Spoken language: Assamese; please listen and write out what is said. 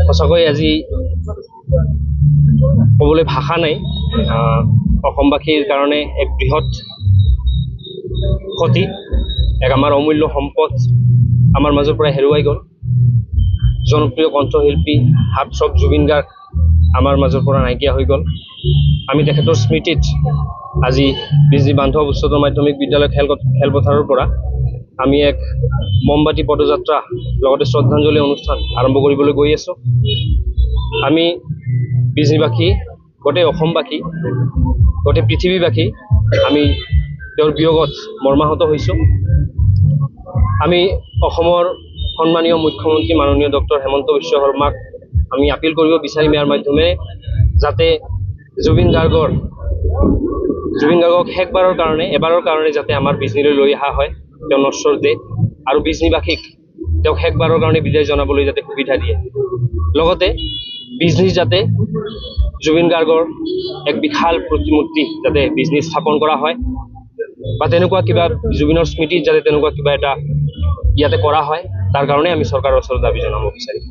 সঁচাকৈ আজি ক'বলৈ ভাষা নাই। অসমবাসীৰ কাৰণে এক বৃহৎ ক্ষতি, এক আমাৰ অমূল্য সম্পদ আমাৰ মাজৰ পৰা হেৰুৱাই গ'ল। জনপ্ৰিয় কণ্ঠশিল্পী হাৰ্টথ্ৰব জুবিন গাৰ্গ আমাৰ মাজৰ পৰা নাইকিয়া হৈ গ'ল। আমি তেখেতৰ স্মৃতিত আজি বিজনী বান্ধৱ উচ্চতৰ মাধ্যমিক বিদ্যালয় খেলপথাৰৰ পৰা আমি এক মমবাতি পদযাত্ৰা লগতে শ্ৰদ্ধাঞ্জলি অনুষ্ঠান আৰম্ভ কৰিবলৈ গৈ আছোঁ। আমি বিজনীবাসী, গোটেই অসমবাসী, গোটেই পৃথিৱীবাসী আমি তেওঁৰ বিয়োগত মৰ্মাহত হৈছোঁ। আমি অসমৰ সন্মানীয় মুখ্যমন্ত্ৰী মাননীয় ডক্টৰ হেমন্ত বিশ্ব শৰ্মাক আমি আপিল কৰিব বিচাৰিম ইয়াৰ মাধ্যমেৰে, যাতে জুবিন গাৰ্গক এবাৰৰ কাৰণে যাতে আমাৰ বিজনীলৈ লৈ অহা হয়, তেওঁ নশ্বৰ দেহ, আৰু বিজনীবাসীক তেওঁক শেষবাৰৰ কাৰণে বিদায় জনাবলৈ যাতে সুবিধা দিয়ে। লগতে বিজনী যাতে জুবিন গাৰ্গৰ এক বিশাল প্ৰতিমূৰ্তি যাতে বিজনী স্থাপন কৰা হয়, বা তেনেকুৱা কিবা জুবিনৰ স্মৃতিত যাতে তেনেকুৱা কিবা এটা ইয়াতে কৰা হয়, তাৰ কাৰণে আমি চৰকাৰৰ ওচৰত দাবী জনাব বিচাৰিম।